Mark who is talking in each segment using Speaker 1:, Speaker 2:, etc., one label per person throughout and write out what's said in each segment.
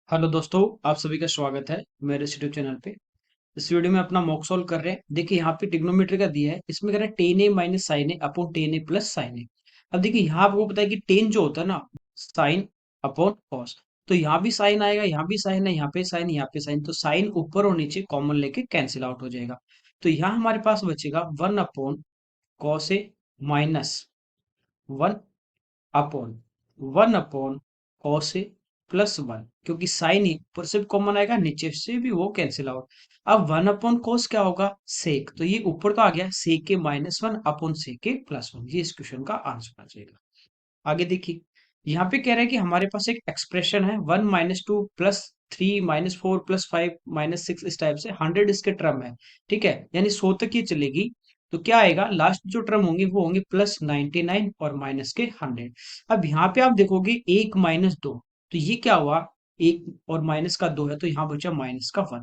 Speaker 1: Hello दोस्तों, आप सभी का स्वागत है मेरे इस यूट्यूब चैनल पे। इस वीडियो में अपना मॉक सॉल्व कर रहे हैं। देखिए यहाँ पे ट्रिग्नोमेट्री का दिया है, इसमें कह रहा है टेन ए माइनस साइन ए अपॉन टेन ए प्लस साइन ए। अब देखिए यहाँ आपको पता है कि टेन जो होता है ना, साइन अपॉन कॉस। तो यहाँ भी साइन आएगा, यहाँ भी साइन है, यहाँ पे साइन, यहाँ पे साइन, तो साइन ऊपर और नीचे कॉमन लेके कैंसिल आउट हो जाएगा। तो यहाँ हमारे पास बचेगा one upon cos A minus one upon one upon cos A plus one, क्योंकि साइन ही ऊपर से भी कॉमन आएगा, नीचे से भी वो कैंसिल आउट। अब वन अपॉन कॉस क्या होगा, सेक, तो ये ऊपर तो आ गया सेक के माइनस वन अपॉन सेक के प्लस वन। ये इस क्वेश्चन का आंसर आ जाएगा। आगे देखिए, यहाँ पे कह रहा है कि हमारे पास एक एक्सप्रेशन है one minus two plus three minus four plus five minus six, इस टाइप से 100 इसके टर्म है। ठीक है, यानी 100 तक ये चलेगी। तो क्या आएगा, लास्ट जो टर्म होंगे वो होंगे प्लस 99 और माइनस के 100। अब यहाँ पे आप देखोगे एक माइनस दो, तो ये क्या हुआ, एक और माइनस का दो है, तो यहाँ बचा माइनस का वन।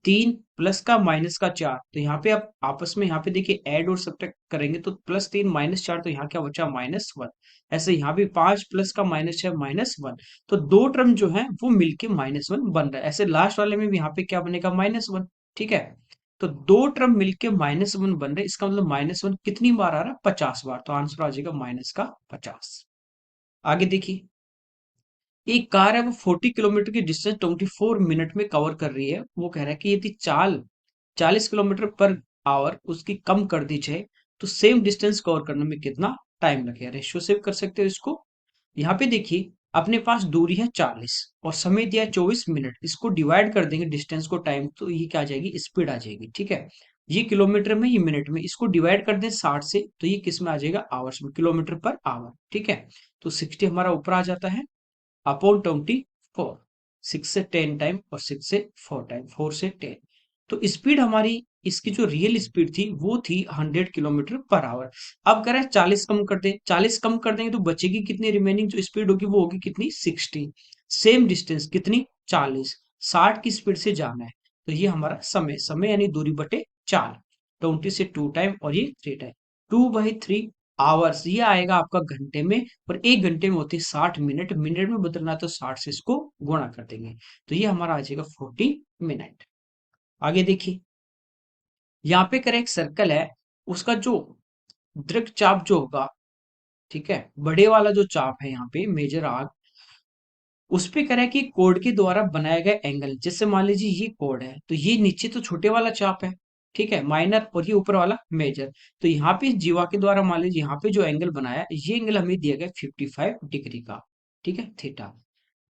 Speaker 1: तीन प्लस का माइनस का चार, तो यहाँ पे आप आपस में यहाँ पे देखिए ऐड और सब्ट्रैक्ट करेंगे, तो प्लस तीन माइनस चार, तो यहाँ क्या बचा माइनस वन। ऐसे यहाँ पे पांच प्लस का माइनस छह माइनस वन। तो दो टर्म जो है वो मिलके माइनस वन बन रहा है। ऐसे लास्ट वाले में भी यहाँ पे क्या बनेगा, माइनस वन। ठीक है, तो दो टर्म मिलके माइनस वन बन रहे, इसका मतलब माइनस वन कितनी बार आ रहा है, 50 बार। तो आंसर आ जाएगा माइनस का 50। आगे देखिए, एक कार है वो 40 किलोमीटर की डिस्टेंस 24 मिनट में कवर कर रही है। वो कह रहा है कि यदि चाल 40 किलोमीटर पर आवर उसकी कम कर दी जाए तो सेम डिस्टेंस कवर करने में कितना टाइम लगेगा। रेशियो सेव कर सकते हो इसको। यहाँ पे देखिए, अपने पास दूरी है 40 और समय दिया है 24 मिनट। इसको डिवाइड कर देंगे डिस्टेंस को टाइम, तो ये क्या आ जाएगी, स्पीड आ जाएगी। ठीक है, ये किलोमीटर में, ये मिनट में, इसको डिवाइड कर दें 60 से, तो ये किस में आ जाएगा, आवर्स में, किलोमीटर पर आवर। ठीक है, तो 60 हमारा ऊपर आ जाता है अपॉन 24। 6 से 10 टाइम और 6 से 4 टाइम, 4 से 10। तो स्पीड हमारी, इसकी जो रियल स्पीड थी वो थी 100 किलोमीटर पर आवर। अब कह रहे हैं 40 कम कर दें, 40 कम कर देंगे तो बचेगी कितनी, रिमेनिंग जो स्पीड होगी वो होगी कितनी, 60। सेम डिस्टेंस कितनी, 40, 60 की स्पीड से जाना है। तो ये हमारा समय, समय यानी दूरी बटे चार, 20 से 2 टाइम और ये 3 टाइम, 2/3 आवर्स ये आएगा आपका घंटे में। और एक घंटे में होते 60 मिनट, मिनट में बदलना है तो 60 से इसको गुणा कर देंगे, तो ये हमारा आ जाएगा 40 मिनट। आगे देखिए, यहाँ पे करें एक सर्कल है, उसका जो दृक् चाप जो होगा, ठीक है, बड़े वाला जो चाप है यहाँ पे मेजर आर्क, उस पे कह रहा है कि कोड के द्वारा बनाया गया एंगल, जैसे मान लीजिए ये कोड है, तो ये नीचे तो छोटे वाला चाप है, ठीक है, माइनर, और ये ऊपर वाला मेजर। तो यहाँ पे जीवा के द्वारा मान लीजिए यहाँ पे जो एंगल बनाया, ये एंगल हमें दिया गया 55 डिग्री का। ठीक है, थीटा।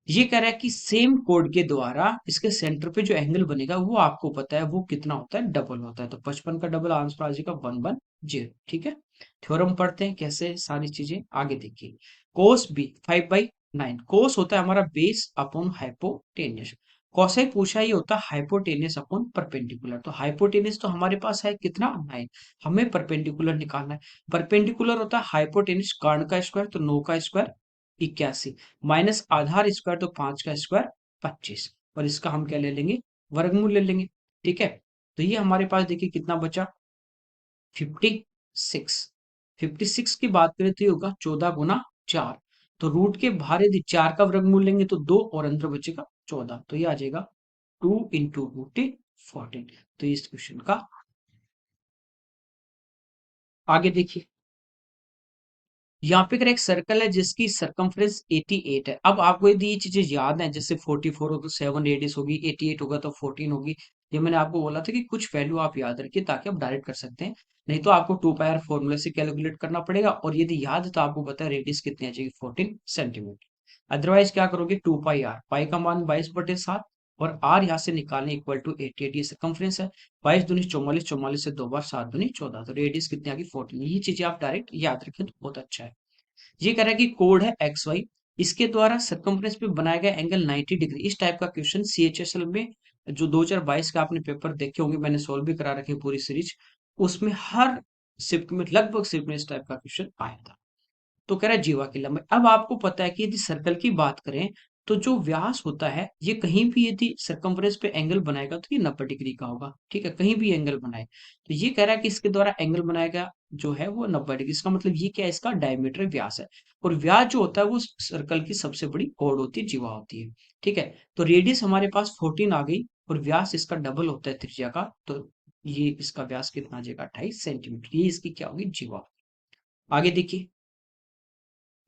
Speaker 1: ये कह रहा है कि सेम कोड के द्वारा इसके सेंटर पे जो एंगल बनेगा वो आपको पता है वो कितना होता है, डबल होता है। तो 55 का डबल आंसर आ जाएगा 110। ठीक है, थ्योरम पढ़ते हैं कैसे सारी चीजें। आगे देखिए, कोस बी 5/9, कोस होता है हमारा बेस अपॉन हाइपोटेनियस। कोसाइक पूछा, ये होता है हाइपोटेनियस अपॉन परपेंडिकुलर। तो हाइपोटेनियस तो हमारे पास है कितना, 9, हमें परपेंडिकुलर निकालना है। परपेंडिकुलर होता है हाइपोटेनियस कर्ण का स्क्वायर, तो 9 का स्क्वायर 81, माइनस आधार स्क्वायर तो 5 का स्क्वायर 25, और इसका हम क्या ले लेंगे, वर्गमूल ले लेंगे। ठीक है, तो ये हमारे पास देखिए कितना बचा, 56। 56 की बात करें तो ये होगा 14 गुना 4। तो रूट के बाहर यदि 4 का वर्गमूल लेंगे तो 2 और अंदर बचेगा 14, तो ये आ जाएगा 2 × √14। तो इस क्वेश्चन का आगे देखिए, यहाँ पे अगर एक सर्कल है जिसकी सरकमफ्रेंस 88 है। अब आपको यदि ये चीजें याद हैं, जैसे 44 हो तो 7 रेडियस होगी, 88 होगा तो 14 होगी। ये मैंने आपको बोला था कि कुछ वैल्यू आप याद रखिए ताकि आप डायरेक्ट कर सकते हैं, नहीं तो आपको 2 पाई आर फॉर्मूले से कैलकुलेट करना पड़ेगा। और यदि याद है तो आपको पता है रेडियस कितनी आ जाएगी, 14 सेंटीमीटर। अदरवाइज क्या करोगे, 2 पाई आर, पाई का मान 22/7 और आर यहाँ से निकालने इक्वल टू 88, ये सरकमफ्रेंस है। 22 दूनी 44, 44 से 2 बार 7 दूनी 14, तो रेडियस कितनी आ गई, 14। ये चीजें आप डायरेक्ट याद रखें तो बहुत अच्छा है। ये कह रहा है कि कोड है एक्स वाई, इसके द्वारा सरकमफ्रेंस पे बनाया गया एंगल 90 डिग्री। इस टाइप का क्वेश्चन सीएचएसएल में जो 2022 का आपने पेपर देखे होंगे, मैंने सोल्व भी करा रखे पूरी सीरीज, उसमें हर शिफ्ट में, लगभग शिफ्ट में इस टाइप का क्वेश्चन आया था। तो कह रहा है जीवा की लंबाई। अब आपको पता है कि यदि सर्कल की बात करें तो जो व्यास होता है ये कहीं भी यदि सरकमफ्रेंस पे एंगल बनाएगा तो ये 90 डिग्री का होगा, ठीक है, कहीं भी एंगल बनाए। तो ये कह रहा है कि इसके द्वारा एंगल बनाएगा जो है वो 90 डिग्री। इसका मतलब ये क्या है, इसका डायमीटर व्यास है। और व्यास जो होता है वो सर्कल की सबसे बड़ी कॉर्ड होती है, जीवा होती है, ठीक है। तो रेडियस हमारे पास 14 आ गई और व्यास इसका डबल होता है त्रिज्या का, तो ये इसका व्यास कितना आ जाएगा, 28 सेंटीमीटर। ये इसकी क्या होगी, जीवा। आगे देखिए,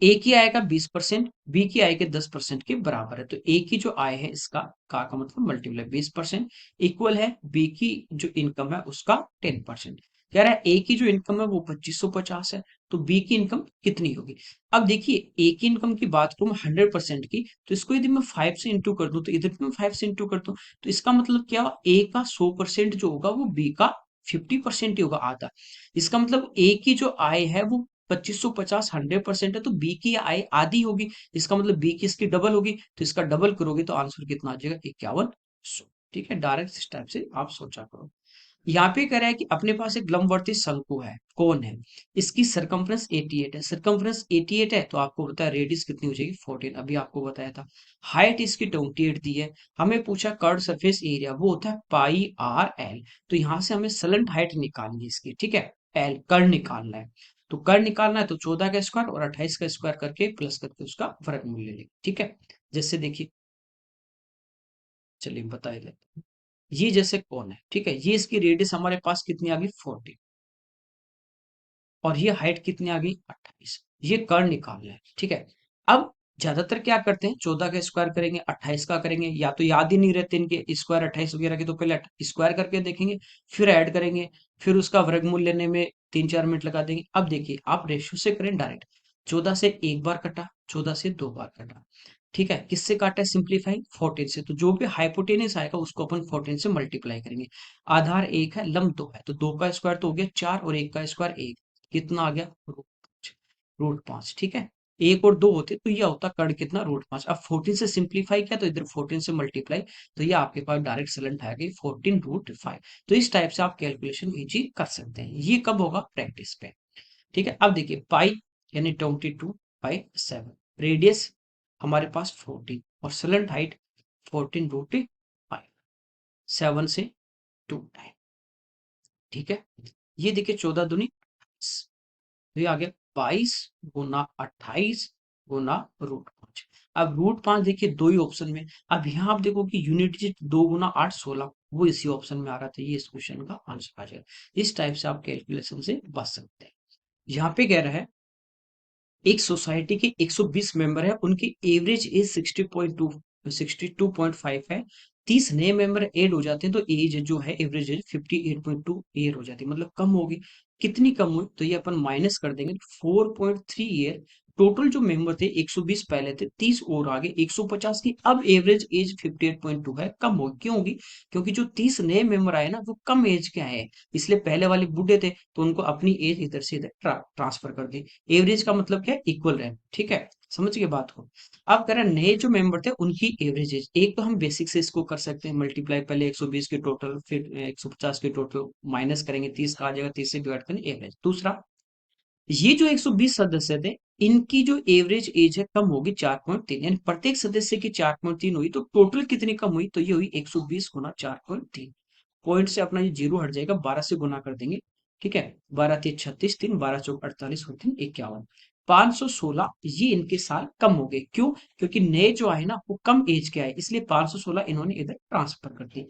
Speaker 1: ए की आय का 20%, बी की आय के 10% के बराबर है। तो ए की जो आय है इसका का मतलब मल्टीप्लाई 20% इक्वल है बी की जो इनकम है उसका 10%। कह रहा है ए की जो इनकम है वो 2550 है, तो बी की इनकम कितनी होगी। अब देखिए, ए की इनकम की बात करूं 100% की, तो इसको यदि मैं 5 से इंटू कर दूं तो इधर भी मैं 5 से इंटू कर दूं, तो इसका मतलब क्या, ए का 100% जो होगा वो बी का 50% ही होगा, आधा। इसका मतलब ए की जो आय है वो 2550 100% है, तो बी की आय आधी होगी। इसका मतलब बी की इसकी डबल होगी, तो इसका डबल करोगे तो आंसर कितना आ जाएगा, 5100। ठीक है, डायरेक्ट इस टाइप से आप सोचा करो। यहाँ पे कह रहा है कि अपने पास एक लंबवर्ती शंकु है, कौन है, इसकी सरकमफ्रेंस 88 है। सरकमफ्रेंस 88 है तो आपको पता है रेडियस कितनी हो जाएगी, 14, अभी आपको बताया था। हाइट इसकी 28 दी है। हमें पूछा कर्व सरफेस एरिया, वो होता है पाई आर एल। तो यहाँ से हमें सलेंट हाइट निकालनी है इसकी, ठीक है, एल कर्व निकालना है। तो कर्व निकालना है तो 14 का स्क्वायर और 28 का स्क्वायर करके प्लस करके उसका वर्गमूल ले लेंगे, ठीक है। जैसे देखिए, चलिए बता ही लेते हैं। ये जैसे कौन है, ठीक है, ये इसकी रेडियस हमारे पास कितनी आ गई, 40, और ये हाइट कितनी आ गई, 28। ये कर्व निकालना है, ठीक है। अब ज्यादातर क्या करते हैं, 14 का स्क्वायर करेंगे, 28 का करेंगे, या तो याद ही नहीं रहते इनके स्क्वायर 28 वगैरह के, तो पहले स्क्वायर करके देखेंगे, फिर ऐड करेंगे, फिर उसका वर्गमूल लेने में 3-4 मिनट लगा देंगे। अब देखिए, आप रेशियो से करें डायरेक्ट, 14 से एक बार कटा, 14 से दो बार कटा, ठीक है, किससे काटा है, सिंप्लीफाई 14 से, तो जो भी हाइपोटेनस आएगा उसको अपन 14 से मल्टीप्लाई करेंगे। आधार एक है, लंब दो है, तो दो का स्क्वायर तो हो गया 4 और एक का स्क्वायर एक, कितना आ गया, √5, ठीक है। एक और दो होते तो यह होता कर्ण कितना, √5। अब 14 से सिंप्लीफाई किया तो इधर 14 से मल्टीप्लाई, तो ये आपके पास डायरेक्ट सलेंट आ गई 14 √5। तो इस टाइप से आप कैलकुलेशन इजी कर सकते हैं। ये कब होगा, प्रैक्टिस पे, ठीक है। अब देखिए, पाई यानी 22/7, रेडियस हमारे पास 14 और सलेंट हाइट 14 √5, 7 से 2 टाइम, ठीक है। ये देखिए 14 दूनी 28, तो ये आ गया 22 × 28 × अब √5 देखिए दो ही ऑप्शन में। अब यहाँ आप देखो कि यूनिट डिजिट 2 × 8 16, वो इसी ऑप्शन में आ रहा था, ये इस क्वेश्चन का आंसर आ जाएगा। इस टाइप से आप कैलकुलेशन से बच सकते हैं। यहाँ पे कह रहा है एक सोसाइटी के 120 मेंबर है, उनकी एवरेज एज 62.5 है। 30 नए मेंबर ऐड हो जाते हैं तो एज जो है एवरेज एज 58.2 ईयर हो जाती है, मतलब कम होगी। कितनी कम हुई, तो ये अपन माइनस कर देंगे, 4.3 ईयर। टोटल जो मेंबर थे 120 पहले थे, 30 और आगे 150 की, अब एवरेज एज 58.2 है, कम होगी। क्यों होगी, क्योंकि जो 30 नए मेंबर आए ना वो कम एज के आए हैं, इसलिए पहले वाले बूढ़े थे तो उनको अपनी एज इधर से इधर ट्रांसफर कर दी। एवरेज का मतलब क्या है, इक्वल रहे, ठीक है, समझ गए बात को। अब कह रहे हैं नए जो मेंबर थे उनकी एवरेज एज, एक तो हम बेसिक से इसको कर सकते हैं मल्टीप्लाई, पहले 120 के टोटल फिर 150 के टोटल माइनस करेंगे, 30 का आ जाएगा, 30 से डिवाइड करेंगे एवरेज। दूसरा, ये जो 120 सदस्य थे इनकी जो एवरेज एज है कम होगी 4.3, यानी प्रत्येक सदस्य की 4.3 हुई, तो टोटल कितनी कम हुई, तो ये हुई 120 गुना 4.3। पॉइंट से अपना ये जीरो हट जाएगा, 12 से गुना कर देंगे, ठीक है, 12×3 36, 3 12×4 48 और 3 51, 516 ये इनके साल कम हो गए। क्यों, क्योंकि नए जो आए ना वो कम एज के आए, इसलिए 516 इन्होंने इधर ट्रांसफर कर दी।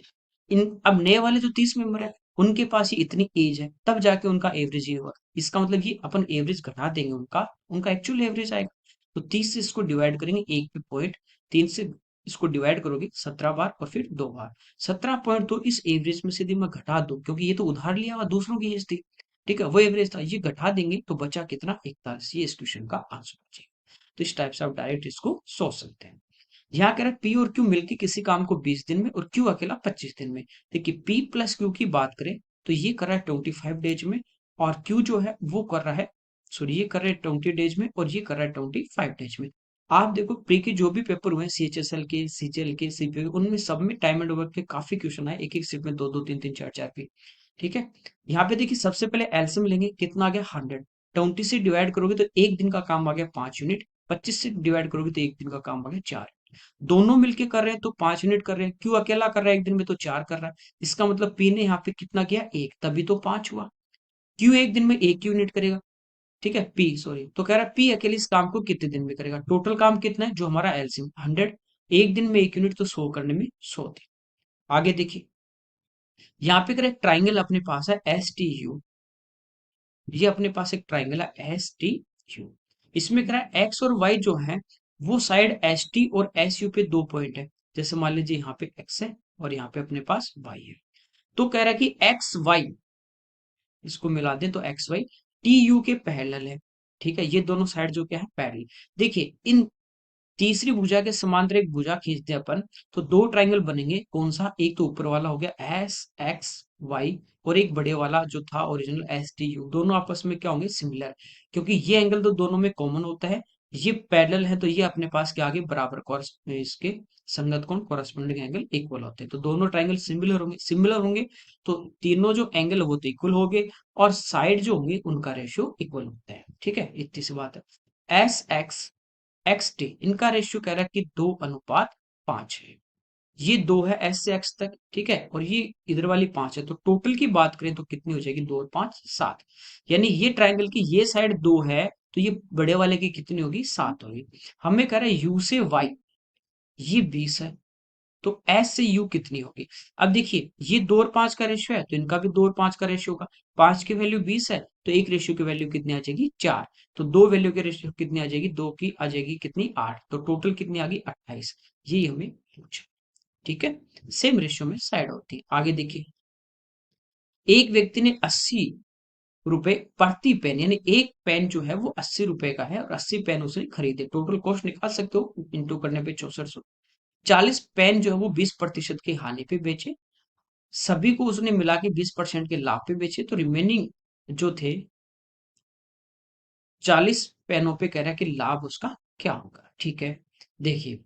Speaker 1: इन अब नए वाले जो 30 मेंबर है उनके पास ही इतनी एज है, तब जाके उनका एवरेज ये हुआ। इसका मतलब ये अपन एवरेज घटा देंगे, उनका उनका एक्चुअल एवरेज आएगा। तो 30 से इसको डिवाइड करेंगे, एक पे पॉइंट, 3 से इसको डिवाइड करोगे 17 बार और फिर 2 बार, 17.2 इस एवरेज में से यदि मैं घटा दूं, क्योंकि ये तो उधार लिया हुआ दूसरों की एज थी, ठीक है, वो एवरेज था, ये घटा देंगे तो बचा कितना, 41। ये इस क्वेश्चन का आंसर बचेगा। तो इस टाइप से आप डायरेक्ट इसको सोच सकते हैं। यहाँ कह रहा है पी और क्यू मिलकर किसी काम को 20 दिन में और क्यू अकेला 25 दिन में। देखिए, पी प्लस क्यू की बात करें तो ये कर रहा है 25 डेज में, और क्यू जो है वो कर रहा है, सॉरी, ये कर रहा है 20 डेज में और ये कर रहा है 25 डेज में। आप देखो प्री के जो भी पेपर हुए, CHSL के, CGL के, CPO के, उनमें सब में टाइम एंड वर्क के काफी क्वेश्चन आए, एक एक सीट में दो दो तीन तीन चार चार पे, ठीक है। यहाँ पे देखिए सबसे पहले एलसीएम लेंगे, कितना आ गया, 100। 20 से डिवाइड करोगे तो एक दिन का काम आ गया 5 यूनिट, 25 से डिवाइड करोगे तो एक दिन का काम आ गया 4। दोनों मिलके कर रहे हैं तो 5 यूनिट कर रहे हैं, क्यों अकेला कर रहा है एक दिन में तो 4 कर रहा है। इसका मतलब पी ने यहाँ पे कितना किया, 1, तभी तो 5 हुआ। क्यों एक दिन में 1 यूनिट करेगा, ठीक है, पी सॉरी, तो कह रहा है पी अकेले इस काम को कितने दिन में करेगा। टोटल काम कितना है, जो हमारा एलसीएम 100, एक दिन में 1 यूनिट तो 100 करने में 100 थे। आगे देखिए, यहाँ पे करें ट्राइंगल अपने पास है एस टी यू, ये अपने पास एक ट्राइंगल है एस टी यू। इसमें कह रहा है एक्स और वाई जो है वो साइड एस टी और एस यू पे 2 पॉइंट है। जैसे मान लीजिए यहाँ पे एक्स है और यहाँ पे अपने पास वाई है, तो कह रहा है कि एक्स वाई, इसको मिला दें तो एक्स वाई टी यू के पैरेलल है। ठीक है, ये दोनों साइड जो क्या है पैरेलल। देखिए इन तीसरी भुजा के समांतर एक भुजा खींचते हैं अपन, तो दो ट्राइंगल बनेंगे। कौन सा, एक तो ऊपर वाला हो गया एस एक्स वाई, और एक बड़े वाला जो था ओरिजिनल एस टी यू, दोनों आपस में क्या होंगे, सिमिलर, क्योंकि ये एंगल तो दोनों में कॉमन होता है। ये पैरेलल है तो ये अपने पास क्या आगे बराबर इसके संगत कोण कॉरेस्पॉन्डिंग एंगल इक्वल होते हैं, तो दोनों ट्राइंगल सिमिलर होंगे। सिमिलर होंगे तो तीनों जो एंगल है वो तो इक्वल होंगे, और साइड जो होंगे उनका रेशियो इक्वल होता है। ठीक है, इतनी सी बात है। एस एक्स एक्स टी इनका रेशियो कह रहा है कि 2:5 है। ये 2 है एस से एक्स तक, ठीक है, और ये इधर वाली 5 है, तो टोटल की बात करें तो कितनी हो जाएगी, 2 और 5 7। यानी ये ट्राइंगल की ये साइड 2 है, तो ये बड़े वाले की कितनी होगी, 7 होगी। हमें कह रहा है यू से वाई, ये 20 है, तो एस से यू कितनी होगी। अब देखिए ये 2 और 5 का रेशियो है, तो इनका भी 2 और 5 का रेशियो होगा। 5 की वैल्यू 20 है, तो एक रेशियो की वैल्यू कितनी आ जाएगी, 4। तो दो वैल्यू की रेशियो कितनी आ जाएगी, दो की आ जाएगी कितनी, 8, तो टोटल कितनी आ गई, 28। ये हमें पूछा। ठीक है, सेम रेशियो में साइड होती है। आगे देखिए, एक व्यक्ति ने 80 रुपए प्रति पेन, यानी एक पेन जो है वो 80 रुपए का है और 80 पेन उसने खरीदे। टोटल कॉस्ट निकाल सकते हो, इंटू करने पे 6400। 40 पेन जो है वो 20% की हानि पे बेचे, सभी को उसने मिला के 20% के लाभ पे बेचे, तो रिमेनिंग जो थे 40 पेनों पे कह रहा है कि लाभ उसका क्या होगा। ठीक है, देखिए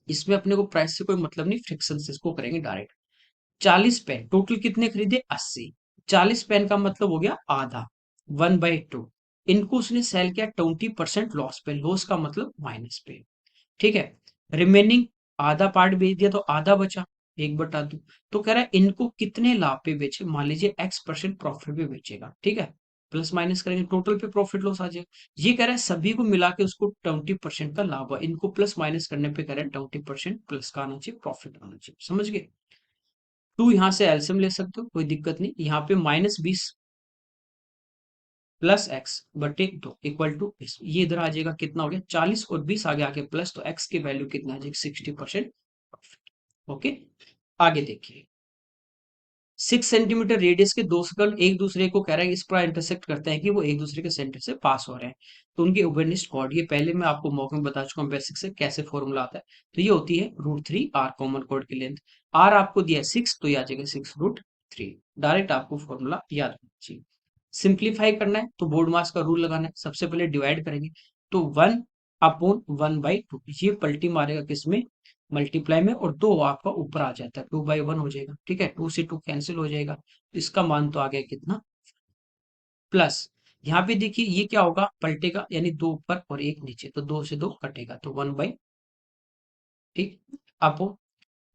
Speaker 1: इसमें अपने को प्राइस से कोई मतलब नहीं, फ्रिक्शन से इसको करेंगे डायरेक्ट। 40 पेन टोटल कितने खरीदे, 80। 40 पेन का मतलब हो गया आधा, 1/2। इनको उसने सेल किया 20% लॉस पे, लॉस का मतलब माइनस पे। ठीक है, रिमेनिंग आधा पार्ट बेच दिया तो आधा बचा, 1/2। तो कह रहा है इनको कितने लाभ पे बेचे, मान लीजिए X% प्रॉफिट पे बेचेगा। ठीक है, प्लस माइनस करेंगे टोटल पे प्रॉफिट लॉस आ जाएगा। ये कह रहा है सभी को मिला के उसको 20% का लाभ हुआ, इनको प्लस माइनस करने पे कह रहे हैं 20% प्लस का आना चाहिए, प्रॉफिट आना चाहिए। समझ गए, टू यहाँ से एल्सियम ले सकते हो, कोई दिक्कत नहीं। यहाँ पे -20 प्लस एक्स बटे 2 इक्वल टू, ये इधर आ जाएगा, कितना हो गया 40, और 20 आगे आके प्लस, तो एक्स की वैल्यू कितना आ जाएगी, 60% प्रॉफिट। ओके, आगे देखिए, 6 सेंटीमीटर रेडियस के दो सर्कल एक दूसरे को कह रहा है इस पर इंटरसेक्ट करते हैं कि वो एक दूसरे के सेंटर से पास हो रहे हैं, तो उनके ओबेनिस्ट कॉर्ड, ये पहले मैं आपको मॉक में बता चुका हूँ बेसिक से कैसे फॉर्मूला आता है। तो ये होती है √3 आर, कॉमन कॉर्ड की लेंथ। आर आपको दिया है 6, तो ये आ जाएगा 6√3। डायरेक्ट आपको फॉर्मूला याद रखना चाहिए। सिंप्लीफाई करना है तो बोर्ड मास का रूल लगाना है। सबसे पहले डिवाइड करेंगे, तो 1/1/2, ये पलटी मारेगा किसमें, मल्टीप्लाई में, और 2 आपका ऊपर आ जाता है, 2/1 हो जाएगा। ठीक है, 2 से 2 कैंसिल हो जाएगा, तो इसका मान तो आ गया कितना, प्लस। यहाँ पे देखिए ये क्या होगा, पलटेगा, यानी 2 ऊपर और 1 नीचे, तो 2 से 2 कटेगा, तो 1/, ठीक। आप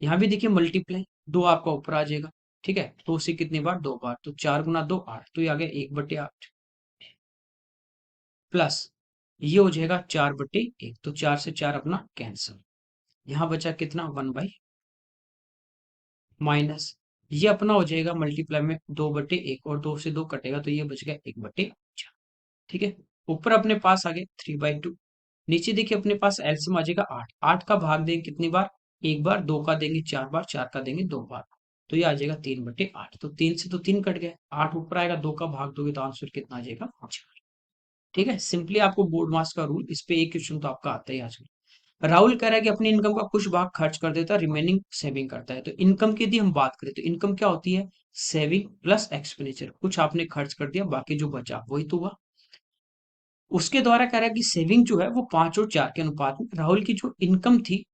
Speaker 1: यहाँ भी देखिए मल्टीप्लाई, 2 आपका ऊपर आ जाएगा। ठीक है, 2 से कितनी बार, 2 बार, तो 4 × 2 8, तो ये आ गया 1/8, प्लस ये हो जाएगा 4/1, तो 4 से 4 अपना कैंसिल। यहाँ बचा कितना, 1/, माइनस ये अपना हो जाएगा मल्टीप्लाई में 2/1, और 2 से 2 कटेगा, तो ये बच गया 1/4। ठीक है, ऊपर अपने पास आ गए 3/2। नीचे देखिए अपने पास एलसीएम आ जाएगा 8। 8 का भाग देंगे कितनी बार, एक बार, 2 का देंगे 4 बार, 4 का देंगे 2 बार, तो ये आ जाएगा 3/8। तो 3 से तो 3 कट गए, 8 ऊपर आएगा, 2 का भाग दोगे तो आंसर कितना आ जाएगा, 4। ठीक है, सिंपली आपको बोर्ड मास का रूल, इस पे एक क्वेश्चन तो आपका आता ही आज। राहुल कह रहा है कि अपनी इनकम का कुछ भाग खर्च कर देता है, रिमेनिंग सेविंग करता है। तो इनकम की यदि हम बात करें तो इनकम क्या होती है, सेविंग प्लस एक्सपेंडिचर। कुछ आपने खर्च कर दिया, बाकी जो बचा वही तो हुआ। उसके द्वारा कह रहा है कि सेविंग जो है वो 5 और 4 के अनुपात में, राहुल की जो इनकम थी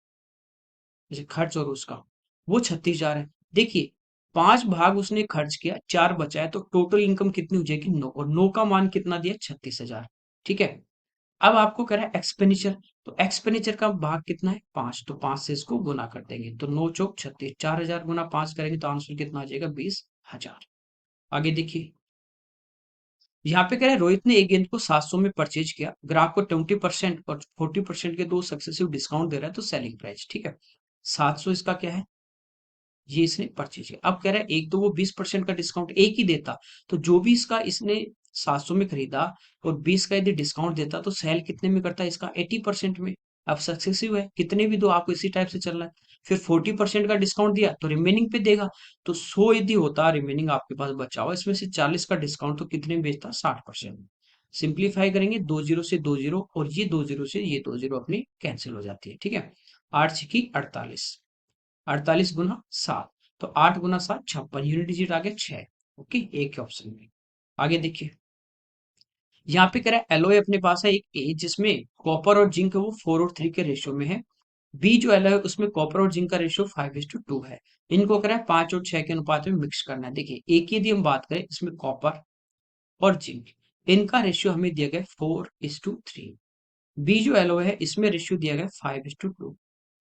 Speaker 1: जैसे खर्च और उसका, वो 36,000 है। देखिए 5 भाग उसने खर्च किया, 4 बचा है, तो टोटल इनकम कितनी हो जाएगी, 9, और 9 का मान कितना दिया, 36,000। ठीक है, अब आपको कह रहा है एक्सपेंडिचर, तो एक्सपेंडिचर का भाग कितना है 5, तो 5 से इसको गुना कर देंगे तो 9 चौक 36, 4000 गुना 5 करेंगे तो आंसर कितना आ जाएगा 20,000। आगे देखिए, यहाँ पे कह रहे हैं रोहित ने एक गेंद को 700 में परचेज किया, ग्राहक को 20% और 40% के दो सक्सेसिव डिस्काउंट दे रहा है, तो सेलिंग प्राइस, ठीक है। 700 इसका क्या है, ये इसने परचेज किया। अब कह रहा है एक तो वो 20% का डिस्काउंट एक ही देता, तो जो भी इसका इसने 700 में खरीदा और 20 का यदि डिस्काउंट देता तो सेल कितने में करता है इसका 80% में। अब सक्सेसिव है, कितने भी दो आपको इसी टाइप से चलना है। फिर 40% का डिस्काउंट दिया तो रिमेनिंग पे देगा, तो 100 यदि होता रिमेनिंग आपके पास बचा हुआ, इसमें से 40 का डिस्काउंट तो कितने में बेचता 60%। सिंप्लीफाई करेंगे, 2 जीरो से 2 जीरो और ये 2 जीरो से ये 2 जीरो अपनी कैंसिल हो जाती है, ठीक है। 8 6 48, 48 गुना 7, तो 8 गुना 7 56, यूनिट डिजिट आ गया 6। ओके, एक ही ऑप्शन में। आगे देखिए, यहाँ पे कह रहा है एलॉय अपने पास है एक ए जिसमें कॉपर और जिंक है वो 4 और 3 के रेशियो में है। बी जो एलॉय है उसमें कॉपर और जिंक का रेशियो 5:2 है। इनको कह रहा है 5 और 6 के अनुपात में मिक्स करना है। देखिए एक यदि हम बात करें, इसमें कॉपर और जिंक, इनका रेशियो हमें दिया गया 4:3। बी जो एलओए है इसमें रेशियो दिया गया 5:2।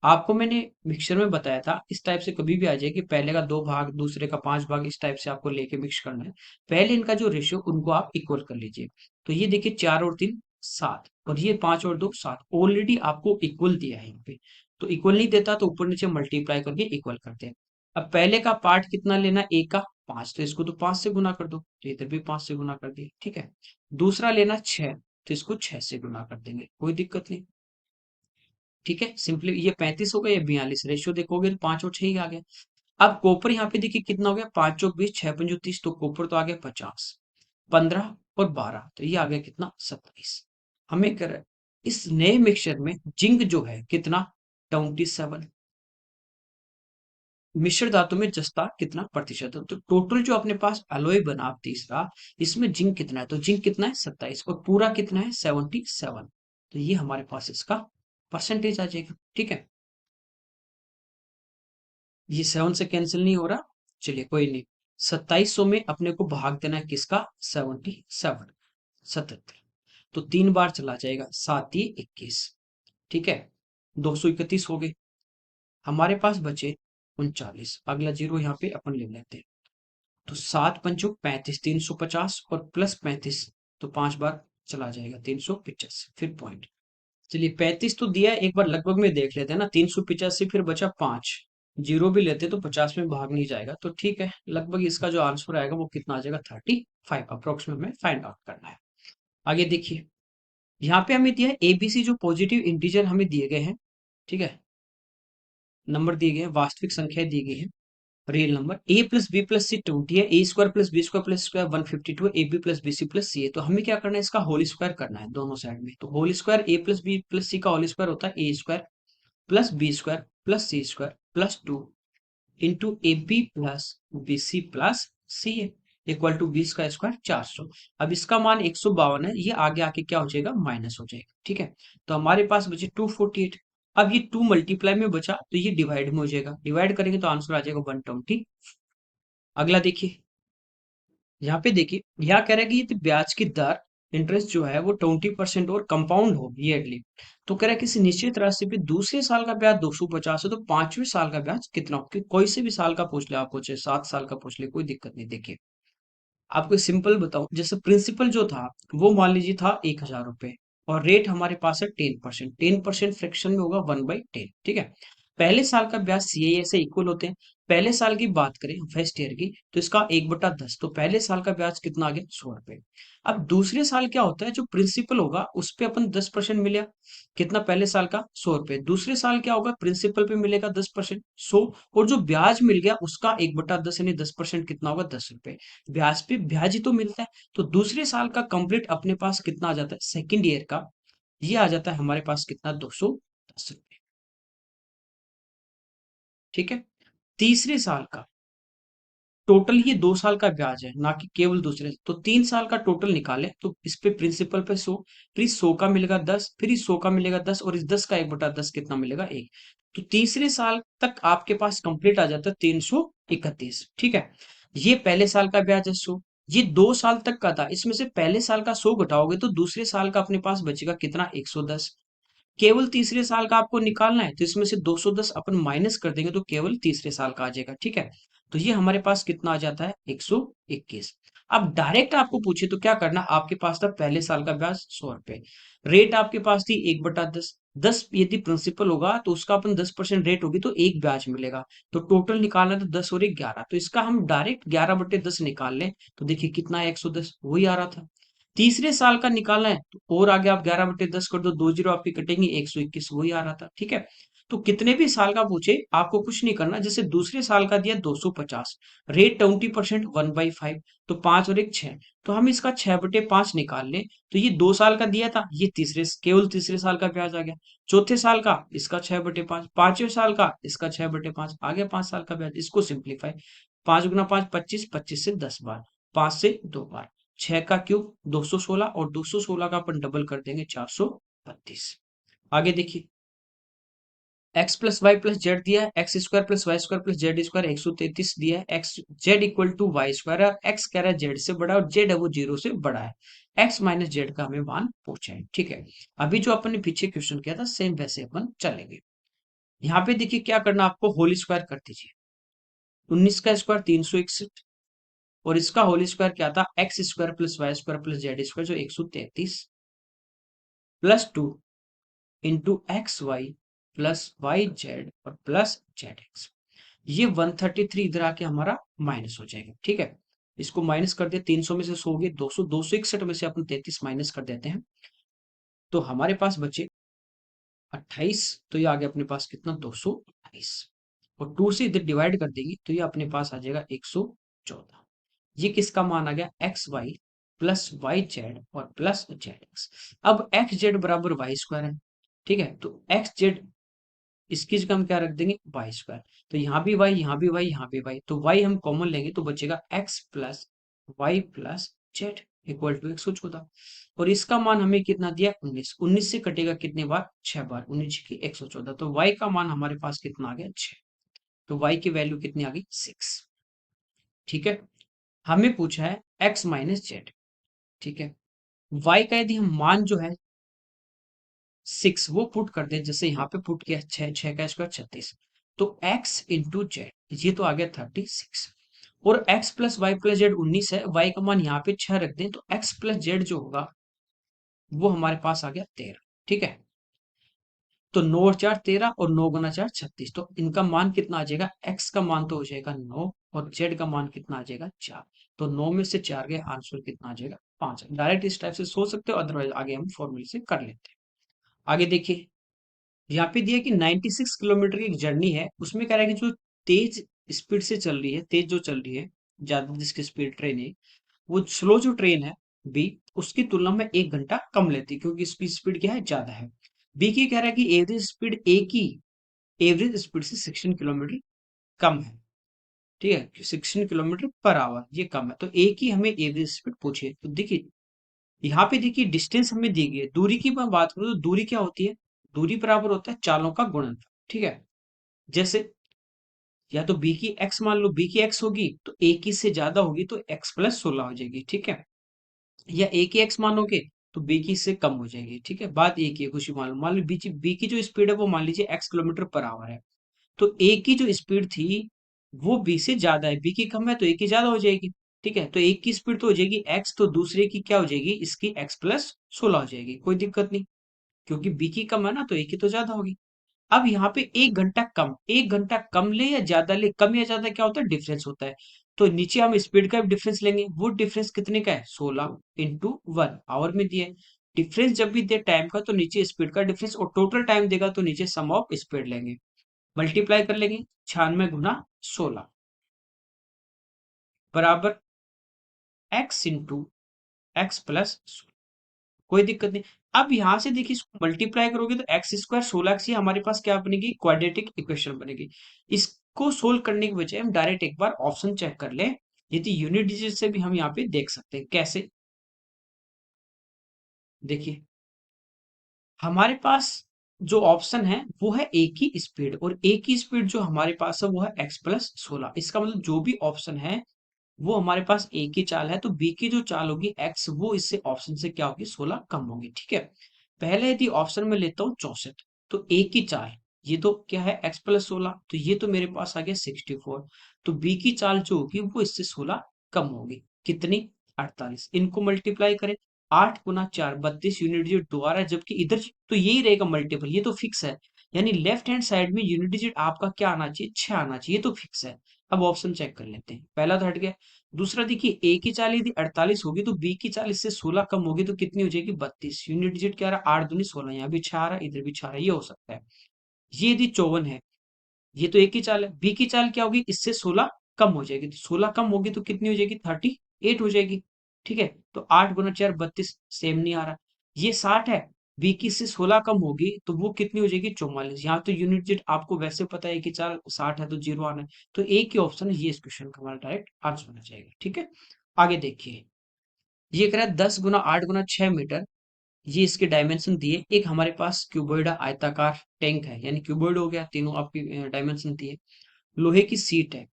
Speaker 1: आपको मैंने मिक्सचर में बताया था इस टाइप से कभी भी आ जाए कि पहले का 2 भाग दूसरे का 5 भाग, इस टाइप से आपको लेके मिक्स करना है। पहले इनका जो रेशियो उनको आप इक्वल कर लीजिए। तो ये देखिए 4 और 3 7 और ये 5 और 2 7, ऑलरेडी आपको इक्वल दिया है यहाँ पे। तो इक्वल नहीं देता तो ऊपर नीचे मल्टीप्लाई करके इक्वल करते हैं। अब पहले का पार्ट कितना लेना, ए का 5, तो इसको तो 5 से गुना कर दो, तो इधर भी 5 से गुना कर दिए, ठीक है। दूसरा लेना 6, तो इसको 6 से गुना कर देंगे, कोई दिक्कत नहीं, ठीक है। सिंपली ये 35 हो गया, ये 42, रेशियो देखोगे तो 5 और 6 ही आ गया। अब कॉपर यहाँ पे देखिए कितना हो गया, 5 चौक 20, 6 पंजो 30, तो कॉपर तो आ गया 50, 15 और 12, तो ये आ गया कितना 27। हमें कर इस नए मिक्सचर में जिंक जो है कितना 27, मिश्र धातु में जस्ता कितना प्रतिशत है, तो टोटल जो अपने पास एलॉय बना तीसरा, इसमें जिंक कितना है, तो जिंक कितना है 27 और पूरा कितना है 77, तो ये हमारे पास इसका परसेंटेज आ जाएगा, ठीक है। ये 7 से कैंसिल नहीं हो रहा, चलिए कोई नहीं। 2700 में अपने को भाग देना है किसका 77, 77, तो 3 बार चला जाएगा, 7 ये 21, ठीक है। 231 हो गए, हमारे पास बचे 39, अगला जीरो यहाँ पे अपन ले लेते हैं। तो 7 पंचों 35, 350 और प्लस 35, तो 5 बार चला जाएगा 385, फिर पॉइंट। चलिए 35 तो दिया है, एक बार लगभग में देख लेते हैं ना, 385 फिर बचा 5, जीरो भी लेते तो 50 में भाग नहीं जाएगा, तो ठीक है। लगभग इसका जो आंसर आएगा वो कितना आ जाएगा 35 अप्रोक्सीमेट में फाइंड आउट करना है। आगे देखिए, यहाँ पे हमें दिया है एबीसी जो पॉजिटिव इंटीजर हमें दिए गए हैं, ठीक है, नंबर दिए गए हैं, वास्तविक संख्या दी गई है, real number. A plus B plus C 20 है, A square plus B square plus square 152 है, A B plus B C plus C है, तो हमें क्या करना है इसका होल स्क्वायर करना है दोनों साइड में। तो whole square A plus B plus C का होल स्क्वायर होता है A square plus B square plus C square plus 2 into A B plus B C plus C A equal to 20 का square 400। अब इसका मान 152 है, ये आगे आके क्या हो जाएगा माइनस हो जाएगा, ठीक है। तो हमारे पास बचे 248। अब ये 2 मल्टीप्लाई में बचा तो ये डिवाइड में हो जाएगा, डिवाइड करेंगे तो आंसर आ जाएगा 120। अगला देखिए, यहाँ पे देखिए, यहाँ कह रहा है कि यदि ब्याज की दर इंटरेस्ट जो है वो 20% और कंपाउंड हो ईयरली, तो कह रहा है किसी निश्चित राशि पे दूसरे साल का ब्याज 250 है, तो पांचवें साल का ब्याज कितना हो, कि कोई से भी साल का पूछ ले, आपको चाहे 7 साल का पूछ ले, कोई दिक्कत नहीं। देखिए आपको सिंपल बताऊं, जैसे प्रिंसिपल जो था वो मान लीजिए था 1,000 रुपए और रेट हमारे पास है 10%, 10% फ्रैक्शन में होगा 1/10, ठीक है। पहले साल का ब्याज सीए से इक्वल होते हैं। पहले साल की बात करें फर्स्ट ईयर की, तो इसका 1/10, तो पहले साल का ब्याज कितना आ गया 100 रुपए। अब दूसरे साल क्या होता है, जो प्रिंसिपल होगा उस पे अपन 10% मिलेगा, कितना पहले साल का 100 रुपए, दूसरे साल क्या होगा प्रिंसिपल पे मिलेगा 10%, 100, और जो ब्याज मिल गया उसका 1/10 यानी 10% कितना होगा 10 रुपए। ब्याज पे ब्याज ही तो मिलता है। तो दूसरे साल का कंप्लीट अपने पास कितना आ जाता है सेकंड ईयर का, ये आ जाता है हमारे पास कितना 210 रुपए, ठीक है। तीसरे साल का टोटल ये 2 साल का ब्याज है ना कि केवल दूसरे, तो 3 साल का टोटल निकाले तो इस पे प्रिंसिपल पे 100, फिर इस 100 का मिलेगा 10, फिर इस 100 का मिलेगा 10 और इस 10 का 1/10 कितना मिलेगा 1। तो तीसरे साल तक आपके पास कंप्लीट आ जाता है 331, ठीक है। ये पहले साल का ब्याज है 100, ये 2 साल तक का था, इसमें से पहले साल का 100 घटाओगे तो दूसरे साल का अपने पास बचेगा कितना 110, केवल तीसरे साल का आपको निकालना है, तो इसमें से 210 अपन माइनस कर देंगे तो केवल तीसरे साल का आ जाएगा। ठीक है, तो ये हमारे पास कितना आ जाता है 121। अब डायरेक्ट आपको पूछे तो क्या करना, आपके पास था पहले साल का ब्याज 100 रुपए, रेट आपके पास थी 1/10, 10 यदि प्रिंसिपल होगा तो उसका अपन 10% रेट होगी तो एक ब्याज मिलेगा। तो टोटल निकालना तो 10 और 11, तो इसका हम डायरेक्ट 11/10 निकाल लें तो देखिए कितना है 110, वही आ रहा था। तीसरे साल का निकालना है तो और आगे आप 11/10 कर दो, 2 जीरो आपकी कटेंगे, 121 वही आ रहा था। ठीक है, तो कितने भी साल का पूछे आपको कुछ नहीं करना, जैसे दूसरे साल का दिया 250, रेट 20%, 1/5, तो 5 और 1 6, तो हम इसका 6/5 निकाल लें तो ये 2 साल का दिया था, ये केवल तीसरे साल का ब्याज आ गया। चौथे साल का इसका 6/5, पांचवें साल का इसका 6/5 आ गया, 5 साल का ब्याज। इसको सिंप्लीफाई, 5 × 5 25, 25 से 10 बार, 5 से 2 बार, 6 का क्यूब 216, और 216 का अपन डबल कर देंगे 432। आगे देखिए, x plus y plus z दिया है, x square plus y square plus z square 133 दिया है, x z equal to y square, और एक्स कह रहा है जेड से बड़ा और जेड है वो 0 से बड़ा है, एक्स माइनस जेड का हमें मान पूछा है। ठीक है, अभी जो अपन ने पीछे क्वेश्चन किया था सेम वैसे अपन चलेंगे। यहाँ पे देखिए क्या करना, आपको होल स्क्वायर कर दीजिए, 19 का स्क्वायर 361, और इसका होल स्क्वायर क्या था, x square plus y square plus z square जो 133 plus 2 into x y plus y z और प्लस जेड एक्स। ये 133 इधर आके हमारा माइनस हो जाएगा। ठीक है, इसको माइनस कर दिया, 300 में से 100 गए 200, 261 में से अपन 33 माइनस कर देते हैं तो हमारे पास बचे 28, तो ये आ गया अपने पास कितना 228, और 2 से इधर डिवाइड कर देंगे तो ये अपने पास आ जाएगा 114। ये किसका मान आ गया, x y plus y z और प्लस जेड एक्स। अब एक्स जेड बराबर वाई स्क्वायर है। ठीक है, तो एक्स जेड इसकी जगह हम क्या रख देंगे वाई स्क्वायर, तो यहाँ भी वाई, यहाँ भी वाई, यहाँ भी वाई, तो वाई हम कॉमन लेंगे तो बचेगा x plus y plus z equal to 114, और इसका मान हमें कितना दिया 19, 19 से कटेगा कितने बार 6 बार, 19 की 114, तो वाई का मान हमारे पास कितना आ गया 6, तो वाई की वैल्यू कितनी आ गई 6। ठीक है, हमें पूछा है एक्स माइनस जेड। ठीक है, वाई का यदि हम मान जो है 6 वो पुट कर दें, जैसे यहाँ पे पुट किया 6, 6 का स्क्वायर 36, तो x इंटू जेड ये तो आ गया 36, और x plus y plus z 19 है, y का मान यहाँ पे 6 रख दें तो x प्लस जेड जो होगा वो हमारे पास आ गया 13। ठीक है, तो 9 और 4 13, और 9 गुना 4 36, तो इनका मान कितना आ जाएगा, x का मान तो हो जाएगा 9 और z का मान कितना आ जाएगा 4, तो 9 में से 4 गए, आंसर कितना आ जाएगा 5। डायरेक्ट इस टाइप से सोच सकते हो, अदरवाइज आगे हम फॉर्मूले से कर लेते हैं। आगे देखिए, यहाँ पे दिया कि 96 किलोमीटर की एक जर्नी है, उसमें कह रहा है कि जो तेज स्पीड से चल रही है, तेज जो चल रही है, ज्यादा जिसकी स्पीड ट्रेन है, वो स्लो जो ट्रेन है बी, उसकी तुलना में 1 घंटा कम लेती है क्योंकि इसकी स्पीड क्या है ज्यादा है। बी की कह रहा है कि एवरेज स्पीड ए की एवरेज स्पीड से 16 किलोमीटर कम है। ठीक है, 16 किलोमीटर पर आवर ये कम है, तो ए की हमें एवरेज स्पीड पूछिए। तो देखिए यहाँ पे देखिए डिस्टेंस हमें दी गई है, दूरी की मैं बात करूँ तो दूरी क्या होती है, दूरी बराबर होता है चालों का गुणनफल। ठीक है, जैसे या तो बी की एक्स मान लो, बी की एक्स होगी तो ए की से ज्यादा होगी तो एक्स प्लस 16 हो जाएगी। ठीक है, या ए की एक्स मानोगे तो बी की से कम हो जाएगी। ठीक है, बात एक ही है, कुछ मान लो बी की जो स्पीड है वो मान लीजिए एक्स किलोमीटर पर आवर है, तो ए की जो स्पीड थी वो बी से ज्यादा है, बी की कम है तो ए की ज्यादा हो जाएगी। ठीक है, तो एक की स्पीड तो हो जाएगी एक्स, तो दूसरे की क्या हो जाएगी, इसकी एक्स प्लस 16 हो जाएगी, कोई दिक्कत नहीं, क्योंकि बी की कम है ना तो ए की तो ज्यादा होगी। अब यहाँ पे 1 घंटा कम, 1 घंटा कम ले या ज्यादा ले, कम या ज्यादा क्या होता है डिफरेंस होता है, तो नीचे हम स्पीड का भी डिफरेंस लेंगे, वो डिफरेंस कितने का है 16 इंटू 1 आवर में दिया है। डिफरेंस जब भी दे टाइम का तो नीचे स्पीड का डिफरेंस, और टोटल टाइम देगा तो नीचे सम ऑफ स्पीड लेंगे, मल्टीप्लाई कर लेंगे, 96 गुना 16 बराबर एक्स इंटू एक्स प्लस, कोई दिक्कत नहीं। अब यहां से देखिए इसको मल्टीप्लाई करोगे तो एक्स स्क्वायर 16 से हमारे पास क्या बनेगी, क्वाड्रेटिक इक्वेशन बनेगी। इसको सोल्व करने के बजाय हम डायरेक्ट एक बार ऑप्शन चेक कर ले, यदि यूनिट डिजिट से भी हम यहाँ पे देख सकते हैं कैसे। देखिए हमारे पास जो ऑप्शन है वो है ए की स्पीड, और ए की स्पीड जो हमारे पास है वो है एक्स प्लस 16, इसका मतलब जो भी ऑप्शन है वो हमारे पास ए की चाल है, तो बी की जो चाल होगी एक्स वो इससे ऑप्शन से क्या होगी 16 कम होगी। ठीक है, पहले यदि ऑप्शन में लेता हूँ 64, तो ए की चाल, ये तो क्या है x प्लस 16, तो ये तो मेरे पास आ गया 64। तो बी की चाल जो होगी वो इससे 16 कम होगी, कितनी, 48। इनको मल्टीप्लाई करें, 8 गुना 4 32 यूनिट डिजिट दोबारा है, जबकि इधर तो यही रहेगा मल्टीपल, ये तो फिक्स है। यानी लेफ्ट हैंड साइड में यूनिट डिजिट आपका क्या आना चाहिए, 6 आना चाहिए, ये तो फिक्स है। अब ऑप्शन चेक कर लेते हैं, पहला तो हट गया। दूसरा देखिए, ए की चाल यदि 48 होगी तो बी की चाल इससे 16 कम होगी, तो कितनी हो जाएगी, 32। यूनिट डिजिट क्या आ रहा है, 8 दूनी 16, यहाँ भी 6 आ रहा है, इधर भी 6 आ रहा है, ये हो सकता है। ये यदि 54 है, ये तो एक ही चाल है, बी की चाल क्या होगी, इससे 16 कम हो जाएगी, तो 16 कम होगी तो कितनी हो जाएगी, 38 हो जाएगी। ठीक है, तो 8 गुना 4 32, सेम नहीं आ रहा। ये 60 है, बी की से 16 कम होगी तो वो कितनी हो जाएगी, 44। यहाँ तो यूनिट डिजिट आपको वैसे पता है कि चाल 60 है तो जीरो आना है, तो एक ही ऑप्शन है, ये इस क्वेश्चन का हमारा डायरेक्ट आंसर होना चाहिए। ठीक है, आगे देखिए, ये कह रहा है 10 गुना 8 गुना 6 मीटर, ये इसके डायमेंशन दिए। एक हमारे पास क्यूबॉइड आयताकार टैंक है, यानी क्यूबॉइड हो गया, तीनों आपकी डायमेंशन दिए। लोहे की सीट है,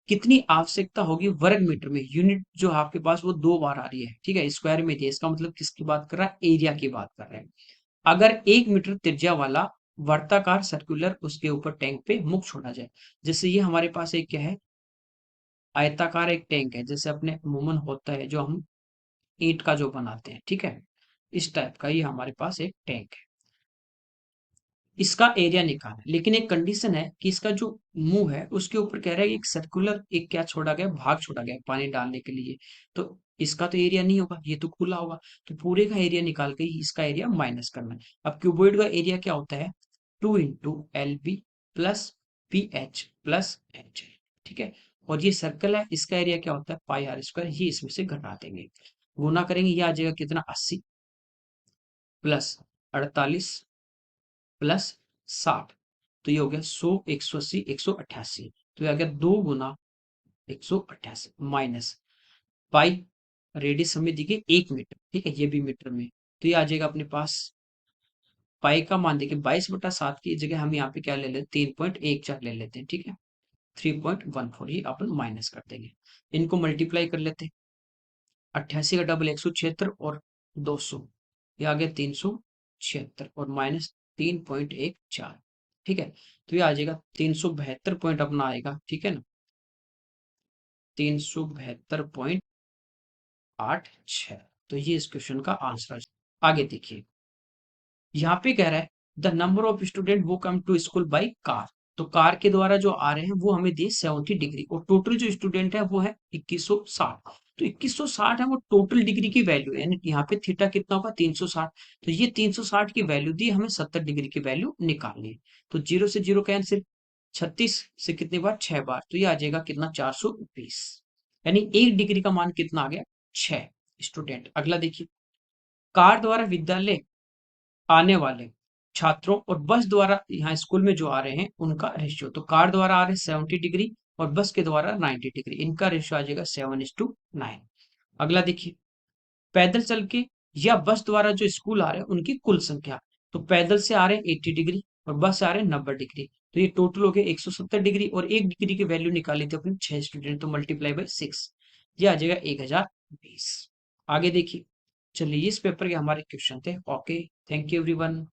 Speaker 1: कितनी आवश्यकता होगी वर्ग मीटर में, यूनिट जो आपके पास वो 2 बार आ रही है। ठीक है, स्क्वायर में दिया, इसका मतलब किसकी बात कर रहा है, एरिया की बात कर रहे हैं। अगर 1 मीटर त्रिज्या वाला वर्ताकार सर्कुलर उसके ऊपर टैंक पे मुख छोड़ा जाए, जैसे ये हमारे पास एक क्या है, आयताकार एक टैंक है, जैसे अपने अमूमन होता है जो हम ईंट का जो बनाते हैं। ठीक है, इस टाइप का ये हमारे पास एक टैंक है, इसका एरिया निकालना है। लेकिन एक कंडीशन है कि इसका जो मुंह है उसके ऊपर कह रहा है एक सर्कुलर एक क्या छोड़ा गया, भाग छोड़ा गया पानी डालने के लिए, तो इसका तो एरिया नहीं होगा, ये तो खुला होगा। तो पूरे का एरिया निकाल के ही इसका एरिया माइनस करना है। अब क्यूबॉइड का एरिया क्या होता है, 2 × LB plus BH plus H। ठीक है, और ये सर्कल है, इसका एरिया क्या होता है, πr², ये इसमें से घटा देंगे, गुना करेंगे, ये आ जाएगा कितना, 80 प्लस 48 प्लस 60, तो ये हो गया 100 180 188, तो ये आ गया 2 गुना 188 माइनस पाई, रेडियस हमें दी गई 1 मीटर। ठीक है, ये भी मीटर में, तो ये आ जाएगा अपने पास, पाई का मान देखिए 22/7 की जगह हम यहाँ पे क्या ले लेते हैं, 3.14 ले लेते हैं। ठीक है, 3.14 ये अपन माइनस कर देंगे, इनको मल्टीप्लाई कर लेते हैं, 88 का डबल 176 और 200, ये आ गया 376 और माइनस 3.14। ठीक है, तो ये आ जाएगा 372 पॉइंट अपना आएगा। ठीक है ना, 372.86, तो ये इस क्वेश्चन का आंसर है। आगे देखिए, यहाँ पे कह रहा है द नंबर ऑफ स्टूडेंट वो come to school by car, तो कार के द्वारा जो आ रहे हैं वो हमें दिए 70 डिग्री, और टोटल जो स्टूडेंट है वो है 2160। तो 2160 है वो टोटल डिग्री की वैल्यू है, यानी यहाँ पे थीटा कितना होगा, 360। तो ये 360 की वैल्यू दी, हमें 70 डिग्री की वैल्यू निकालनी है। तो 0 से 0 कैंसिल, 36 से कितनी बार, 6 बार, तो ये आ जाएगा कितना, 420। यानी 1 डिग्री का मान कितना आ गया, 6 स्टूडेंट। अगला देखिए, कार द्वारा विद्यालय आने वाले छात्रों और बस द्वारा यहाँ स्कूल में जो आ रहे हैं उनका रेशियो, तो कार द्वारा आ रहे हैं 70 डिग्री और बस के द्वारा 90 डिग्री, इनका रेशियो आ जाएगा 7:9। अगला देखिए, पैदल चल के या बस द्वारा जो स्कूल आ रहे हैं उनकी कुल संख्या, तो पैदल से आ रहे हैं 80 डिग्री और बस से आ रहे हैं 90 डिग्री, तो ये टोटल हो गया 170 डिग्री, और 1 डिग्री की वैल्यू निकाली थी अपने 6 स्टूडेंट, तो मल्टीप्लाई बाई 6, ये आ जाएगा 1020। आगे देखिए, चलिए इस पेपर के हमारे क्वेश्चन थे। Okay, thank you everyone.